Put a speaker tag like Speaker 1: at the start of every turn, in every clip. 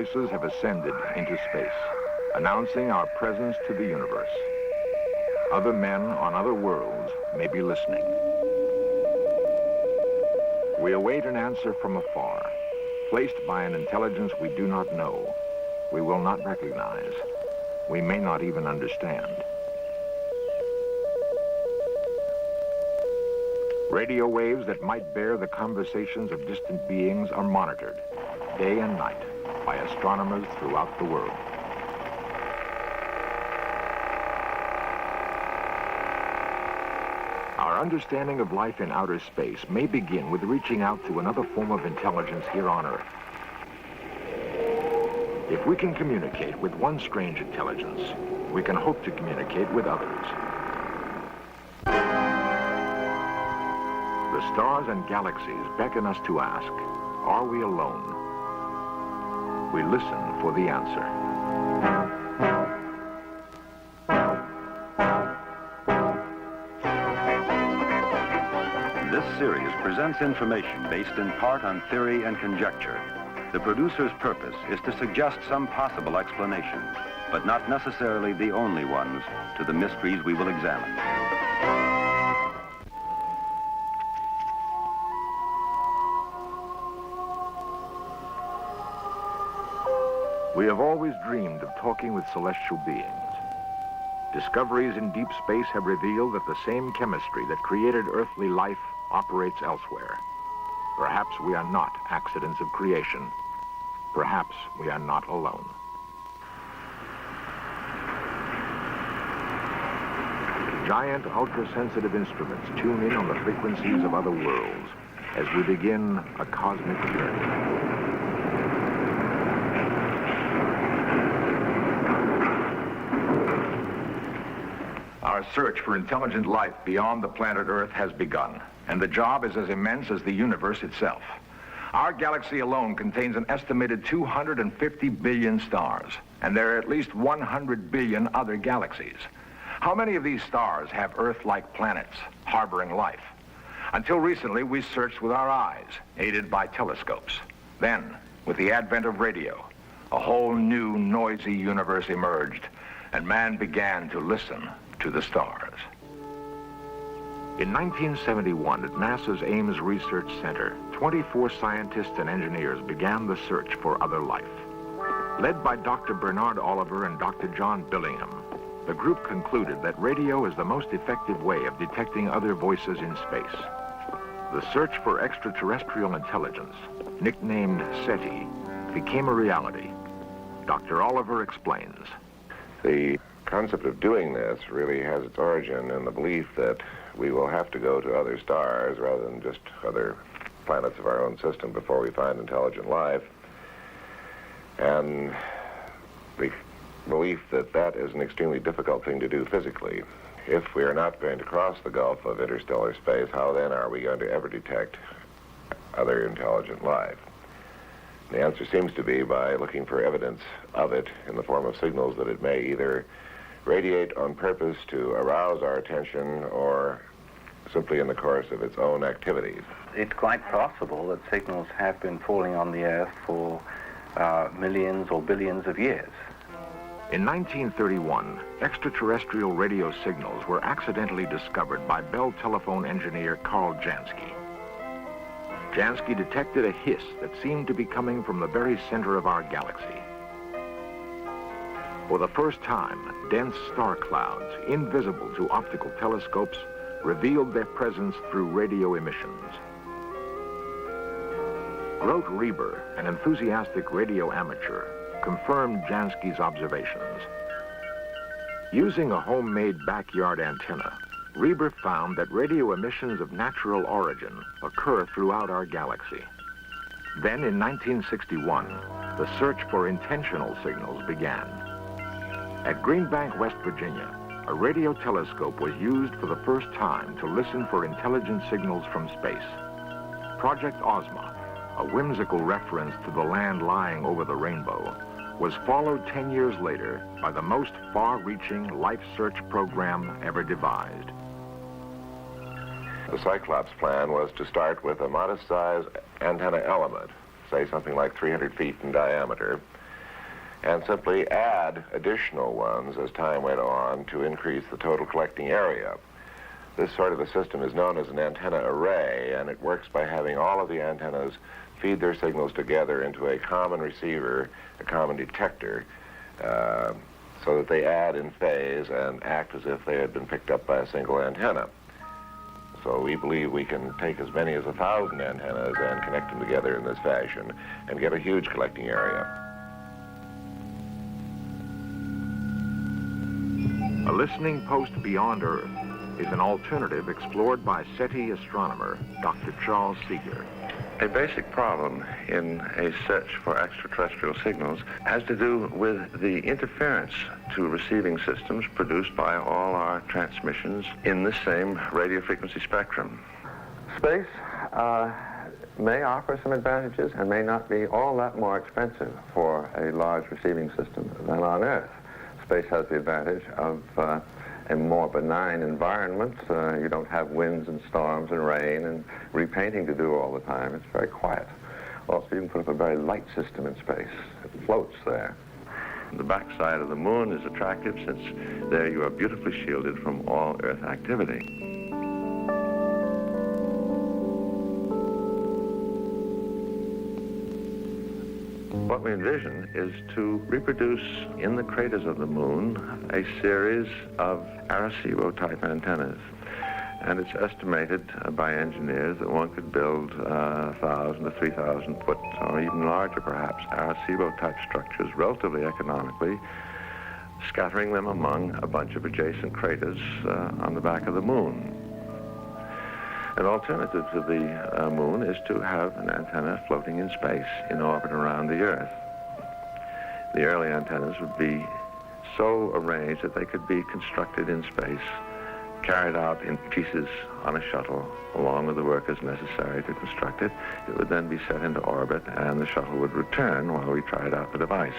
Speaker 1: voices have ascended into space, announcing our presence to the universe. Other men on other worlds may be listening. We await an answer from afar, placed by an intelligence we do not know, we will not recognize, we may not even understand. Radio waves that might bear the conversations of distant beings are monitored, day and night, by astronomers throughout the world. Our understanding of life in outer space may begin with reaching out to another form of intelligence here on Earth. If we can communicate with one strange intelligence, we can hope to communicate with others. The stars and galaxies beckon us to ask, are we alone? We listen for the answer.
Speaker 2: This series presents information based in part on theory and conjecture. The producer's purpose is to suggest some possible explanations, but not necessarily the only ones, to the mysteries we will examine.
Speaker 1: We have always dreamed of talking with celestial beings. Discoveries in deep space have revealed that the same chemistry that created earthly life operates elsewhere. Perhaps we are not accidents of creation. Perhaps we are not alone. Giant ultra-sensitive instruments tune in on the frequencies of other worlds as we begin a cosmic journey. Our search for intelligent life beyond the planet Earth has begun, and the job is as immense as the universe itself. Our galaxy alone contains an estimated 250 billion stars, and there are at least 100 billion other galaxies. How many of these stars have Earth-like planets harboring life? Until recently, we searched with our eyes, aided by telescopes. Then, with the advent of radio, a whole new noisy universe emerged, and man began to listen to the stars. In 1971, at NASA's Ames Research Center, 24 scientists and engineers began the search for other life. Led by Dr. Bernard Oliver and Dr. John Billingham, the group concluded that radio is the most effective way of detecting other voices in space. The search for extraterrestrial intelligence, nicknamed SETI, became a reality. Dr. Oliver explains.
Speaker 3: The concept of doing this really has its origin in the belief that we will have to go to other stars rather than just other planets of our own system before we find intelligent life. And the belief that that is an extremely difficult thing to do physically. If we are not going to cross the gulf of interstellar space, how then are we going to ever detect other intelligent life? The answer seems to be by looking for evidence of it in the form of signals that it may either radiate on purpose to arouse our attention or simply in the course of its own activities.
Speaker 4: It's quite possible that signals have been falling on the Earth for millions or billions of years.
Speaker 1: In 1931, extraterrestrial radio signals were accidentally discovered by Bell telephone engineer Carl Jansky. Jansky detected a hiss that seemed to be coming from the very center of our galaxy. For the first time, dense star clouds, invisible to optical telescopes, revealed their presence through radio emissions. Grote Reber, an enthusiastic radio amateur, confirmed Jansky's observations. Using a homemade backyard antenna, Reber found that radio emissions of natural origin occur throughout our galaxy. Then in 1961, the search for intentional signals began. At Greenbank, West Virginia, a radio telescope was used for the first time to listen for intelligent signals from space. Project Ozma, a whimsical reference to the land lying over the rainbow, was followed 10 years later by the most far-reaching life search program ever devised.
Speaker 3: The Cyclops plan was to start with a modest-sized antenna element, say something like 300 feet in diameter, and simply add additional ones as time went on to increase the total collecting area. This sort of a system is known as an antenna array, and it works by having all of the antennas feed their signals together into a common receiver, a common detector, so that they add in phase and act as if they had been picked up by a single antenna. So we believe we can take as many as 1,000 antennas and connect them together in this fashion and get a huge collecting area.
Speaker 1: A listening post beyond Earth is an alternative explored by SETI astronomer Dr. Charles Seeger.
Speaker 5: A basic problem in a search for extraterrestrial signals has to do with the interference to receiving systems produced by all our transmissions in the same radio frequency spectrum. Space may offer some advantages and may not be all that more expensive for a large receiving system than on Earth. Space has the advantage of a more benign environment. You don't have winds and storms and rain and repainting to do all the time. It's very quiet. Also, you can put up a very light system in space. It floats there. The backside of the moon is attractive since there you are beautifully shielded from all Earth activity. What we envision is to reproduce in the craters of the moon a series of Arecibo-type antennas. And it's estimated by engineers that one could build 1,000 to 3,000 foot, or even larger perhaps, Arecibo-type structures relatively economically, scattering them among a bunch of adjacent craters on the back of the moon. An alternative to the moon is to have an antenna floating in space in orbit around the Earth. The early antennas would be so arranged that they could be constructed in space, carried out in pieces on a shuttle, along with the workers necessary to construct it. It would then be set into orbit, and the shuttle would return while we tried out the device.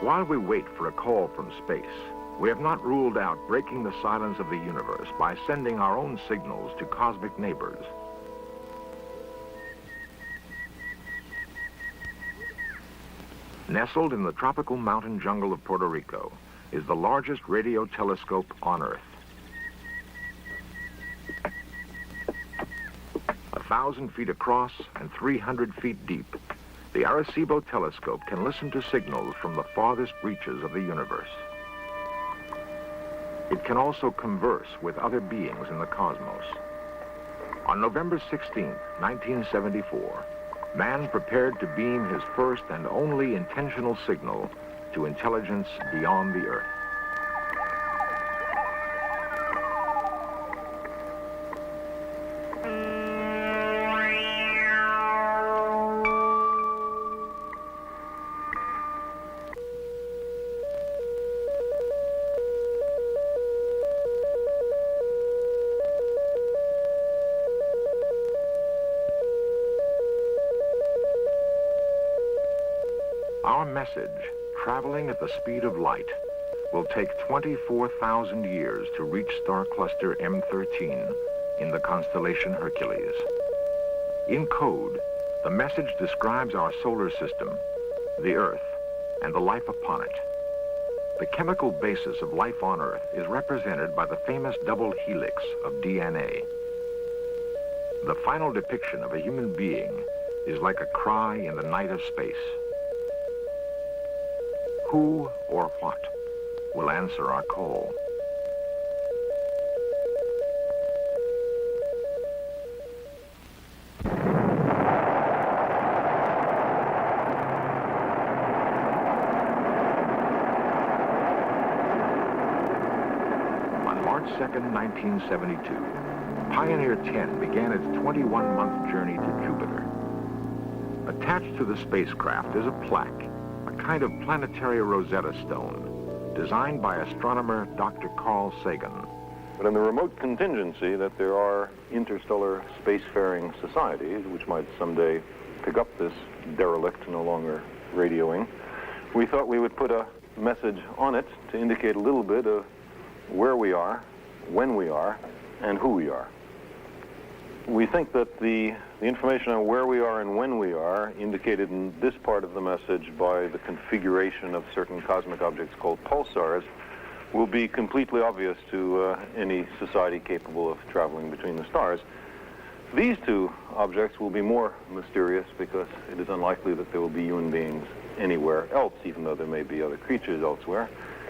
Speaker 1: While we wait for a call from space, we have not ruled out breaking the silence of the universe by sending our own signals to cosmic neighbors. Nestled in the tropical mountain jungle of Puerto Rico is the largest radio telescope on Earth. 1,000 feet across and 300 feet deep, the Arecibo telescope can listen to signals from the farthest reaches of the universe. It can also converse with other beings in the cosmos. On November 16, 1974, man prepared to beam his first and only intentional signal to intelligence beyond the Earth. Our message, traveling at the speed of light, will take 24,000 years to reach star cluster M13 in the constellation Hercules. In code, the message describes our solar system, the Earth, and the life upon it. The chemical basis of life on Earth is represented by the famous double helix of DNA. The final depiction of a human being is like a cry in the night of space. Who or what will answer our call? On March 2nd, 1972, Pioneer 10 began its 21-month journey to Jupiter. Attached to the spacecraft is a plaque, a kind of planetary Rosetta Stone, designed by astronomer Dr. Carl Sagan.
Speaker 6: But in the remote contingency that there are interstellar spacefaring societies which might someday pick up this derelict no longer radioing, we thought we would put a message on it to indicate a little bit of where we are, when we are, and who we are. We think that the information on where we are and when we are, indicated in this part of the message by the configuration of certain cosmic objects called pulsars, will be completely obvious to any society capable of traveling between the stars. These two objects will be more mysterious because it is unlikely that there will be human beings anywhere else, even though there may be other creatures elsewhere.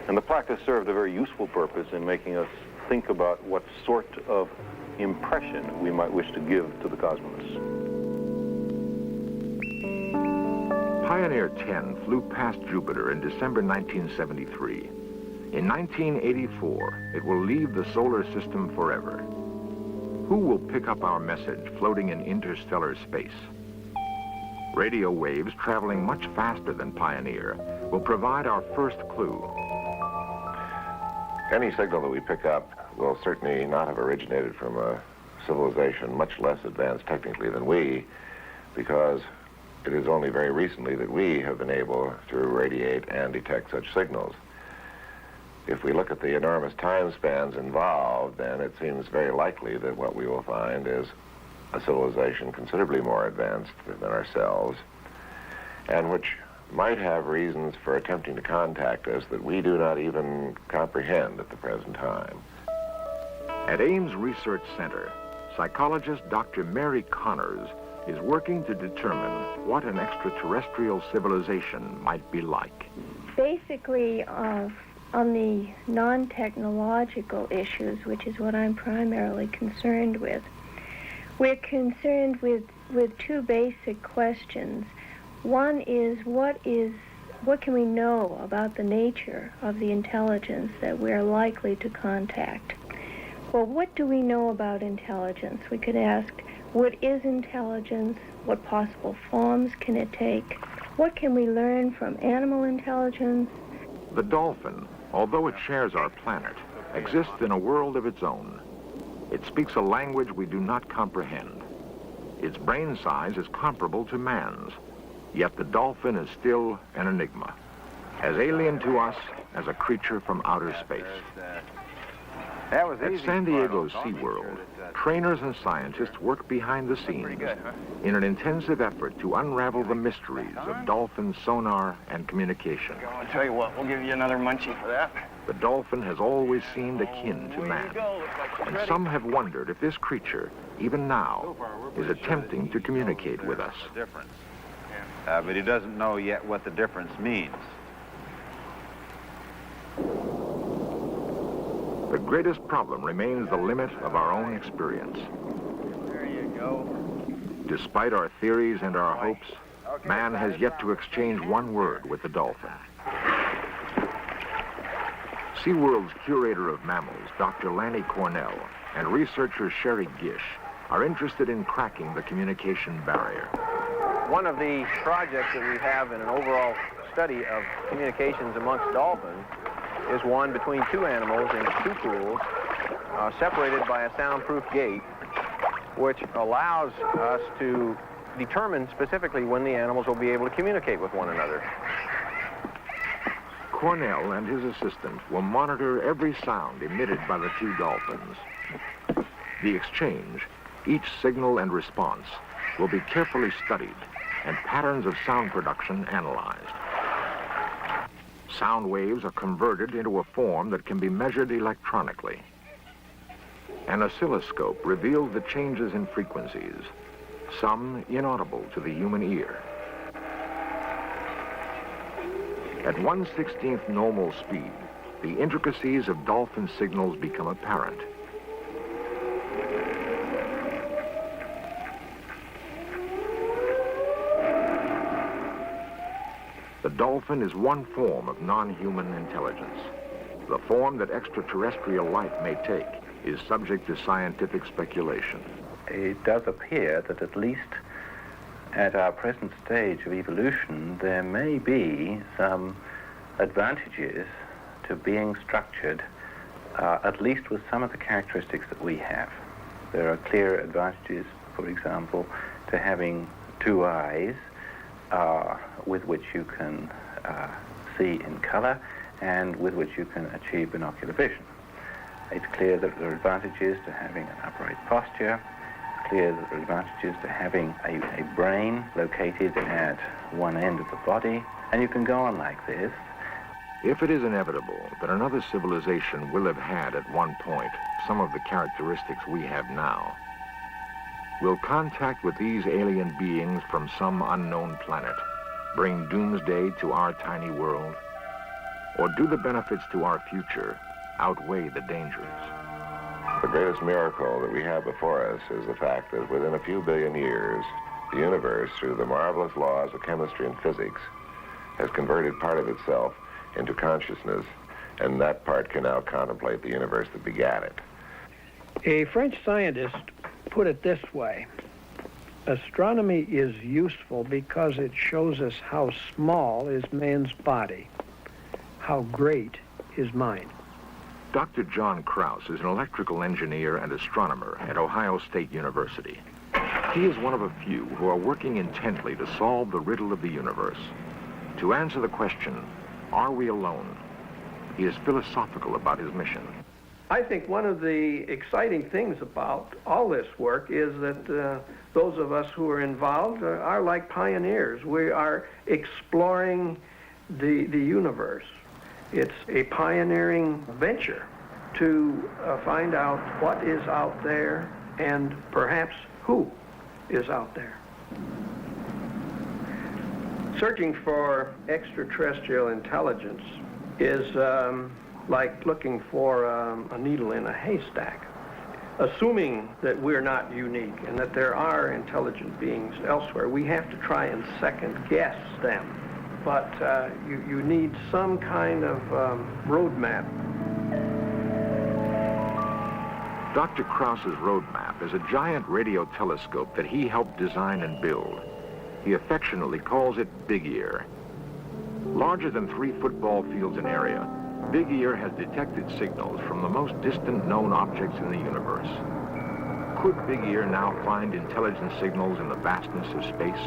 Speaker 6: And the plaque has served a very useful purpose in making us think about what sort of impression we might wish to give to the cosmos.
Speaker 1: Pioneer 10 flew past Jupiter in December 1973. In 1984, it will leave the solar system forever. Who will pick up our message floating in interstellar space? Radio waves traveling much faster than Pioneer will provide our first clue.
Speaker 3: Any signal that we pick up will certainly not have originated from a civilization much less advanced technically than we, because it is only very recently that we have been able to radiate and detect such signals. If we look at the enormous time spans involved, then it seems very likely that what we will find is a civilization considerably more advanced than ourselves, and which might have reasons for attempting to contact us that we do not even comprehend at the present time.
Speaker 1: At Ames Research Center, psychologist Dr. Mary Connors is working to determine what an extraterrestrial civilization might be like.
Speaker 7: Basically, on the non-technological issues, which is what I'm primarily concerned with, we're concerned with two basic questions. One is what can we know about the nature of the intelligence that we're likely to contact? Well, what do we know about intelligence? We could ask, what is intelligence? What possible forms can it take? What can we learn from animal intelligence?
Speaker 1: The dolphin, although it shares our planet, exists in a world of its own. It speaks a language we do not comprehend. Its brain size is comparable to man's, yet the dolphin is still an enigma, as alien to us as a creature from outer space. At San Diego's SeaWorld, trainers and scientists work behind the scenes in an intensive effort to unravel the mysteries of dolphin sonar and communication.
Speaker 8: I'll tell you what, we'll give you another munchie for that.
Speaker 1: The dolphin has always seemed akin to man, and some have wondered if this creature, even now, is attempting to communicate with us.
Speaker 9: Difference. But he doesn't know yet what the difference means.
Speaker 1: The greatest problem remains the limit of our own experience.
Speaker 8: There you go.
Speaker 1: Despite our theories and our hopes, man has yet to exchange one word with the dolphin. SeaWorld's curator of mammals, Dr. Lanny Cornell, and researcher Sherry Gish are interested in cracking the communication barrier.
Speaker 10: One of the projects that we have in an overall study of communications amongst dolphins is one between two animals in two pools, separated by a soundproof gate, which allows us to determine specifically when the animals will be able to communicate with one another.
Speaker 1: Cornell and his assistant will monitor every sound emitted by the two dolphins. The exchange, each signal and response, will be carefully studied and patterns of sound production analyzed. Sound waves are converted into a form that can be measured electronically. An oscilloscope reveals the changes in frequencies, some inaudible to the human ear. At 1/16th normal speed, the intricacies of dolphin signals become apparent. The dolphin is one form of non-human intelligence. The form that extraterrestrial life may take is subject to scientific speculation.
Speaker 4: It does appear that at least at our present stage of evolution, there may be some advantages to being structured, at least with some of the characteristics that we have. There are clear advantages, for example, to having two eyes, with which you can see in color and with which you can achieve binocular vision. It's clear that there are advantages to having an upright posture, clear that there are advantages to having a brain located at one end of the body, and you can go on like this.
Speaker 1: If it is inevitable that another civilization will have had at one point some of the characteristics we have now, will contact with these alien beings from some unknown planet bring doomsday to our tiny world? Or do the benefits to our future outweigh the dangers?
Speaker 3: The greatest miracle that we have before us is the fact that within a few billion years, the universe, through the marvelous laws of chemistry and physics, has converted part of itself into consciousness, and that part can now contemplate the universe that begat it.
Speaker 11: A French scientist put it this way: astronomy is useful because it shows us how small is man's body, how great is mind.
Speaker 1: Dr. John Krause is an electrical engineer and astronomer at Ohio State University. He is one of a few who are working intently to solve the riddle of the universe. To answer the question, are we alone? He is philosophical about his mission.
Speaker 11: I think one of the exciting things about all this work is that those of us who are involved are like pioneers. We are exploring the universe. It's a pioneering venture to find out what is out there and perhaps who is out there. Searching for extraterrestrial intelligence is like looking for a needle in a haystack. Assuming that we're not unique and that there are intelligent beings elsewhere, we have to try and second guess them. But you need some kind of roadmap.
Speaker 1: Dr. Krause's roadmap is a giant radio telescope that he helped design and build. He affectionately calls it Big Ear. Larger than 3 football fields in area, Big Ear has detected signals from the most distant known objects in the universe. Could Big Ear now find intelligent signals in the vastness of space?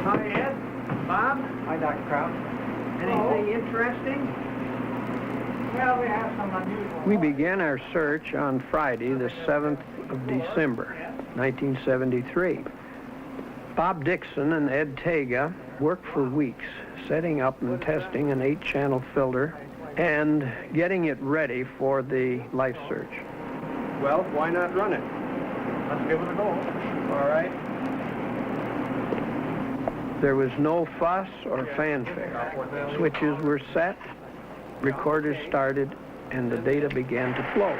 Speaker 11: Hi, Ed. Bob.
Speaker 8: Hi, Dr. Krause.
Speaker 11: Anything interesting?
Speaker 8: Well, we have some unusual...
Speaker 11: We began our search on Friday, the 7th of December, 1973. Bob Dixon and Ed Tega worked for weeks, setting up and testing an 8-channel filter and getting it ready for the life search. Well, why not run it?
Speaker 8: Let's give it a go.
Speaker 11: All right. There was no fuss or fanfare. Switches were set, recorders started, and the data began to flow.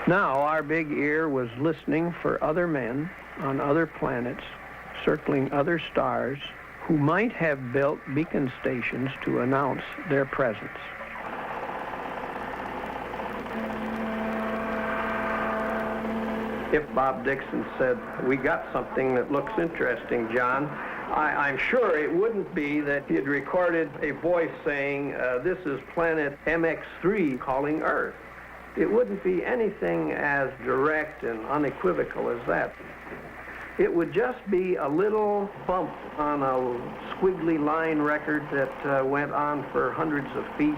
Speaker 11: Now our Big Ear was listening for other men on other planets, circling other stars, who might have built beacon stations to announce their presence. If Bob Dixon said, "We got something that looks interesting, John," I'm sure it wouldn't be that he had recorded a voice saying, "This is planet MX3 calling Earth." It wouldn't be anything as direct and unequivocal as that. It would just be a little bump on a squiggly line record that went on for hundreds of feet,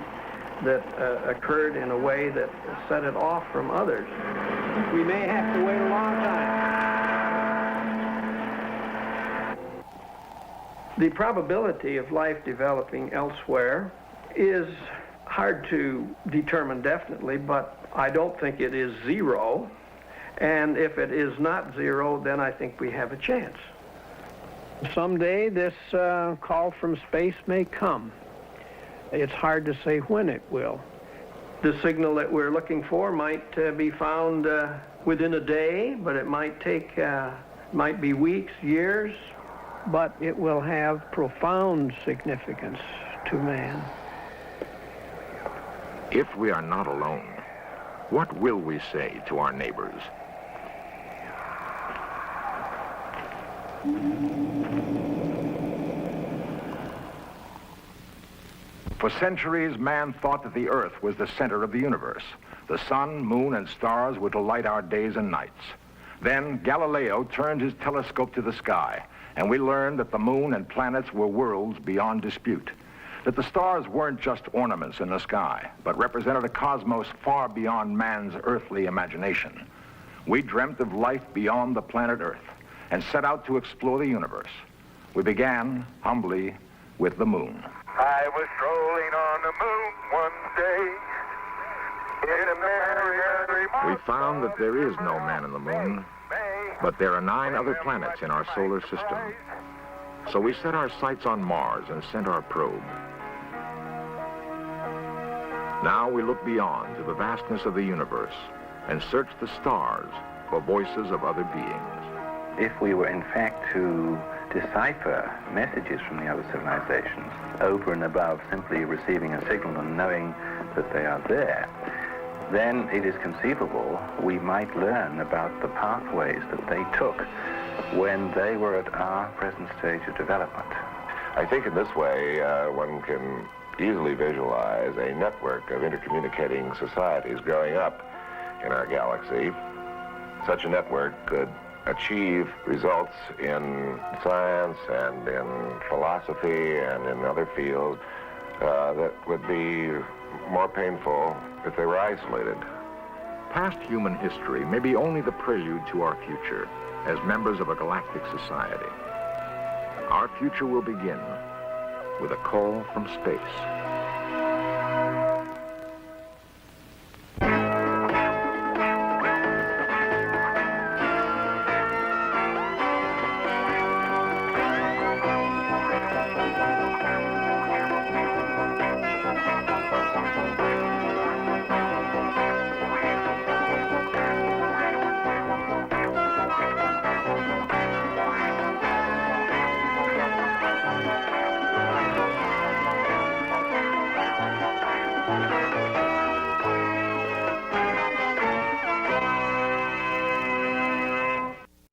Speaker 11: that occurred in a way that set it off from others. We may have to wait a long time. The probability of life developing elsewhere is hard to determine definitely, but I don't think it is zero. And if it is not zero, then I think we have a chance. Someday this call from space may come. It's hard to say when it will. The signal that we're looking for might be found within a day, but it might be weeks, years, but it will have profound significance to man.
Speaker 1: If we are not alone, what will we say to our neighbors? For centuries, man thought that the Earth was the center of the universe. The sun, moon, and stars were to light our days and nights. Then Galileo turned his telescope to the sky, and we learned that the moon and planets were worlds beyond dispute. that the stars weren't just ornaments in the sky, but represented a cosmos far beyond man's earthly imagination. We dreamt of life beyond the planet Earth and set out to explore the universe. We began, humbly, with the moon.
Speaker 12: I was strolling on the moon one day. In a merry
Speaker 1: We found that there is no man in the moon, but there are 9 other planets in our solar system. So we set our sights on Mars and sent our probe. Now we look beyond to the vastness of the universe and search the stars for voices of other beings.
Speaker 4: If we were in fact to decipher messages from the other civilizations over and above simply receiving a signal and knowing that they are there, then it is conceivable we might learn about the pathways that they took when they were at our present stage of development.
Speaker 3: I think in this way, one can easily visualize a network of intercommunicating societies growing up in our galaxy. Such a network could achieve results in science and in philosophy and in other fields that would be more painful if they were isolated.
Speaker 1: Past human history may be only the prelude to our future as members of a galactic society. Our future will begin with a call from space.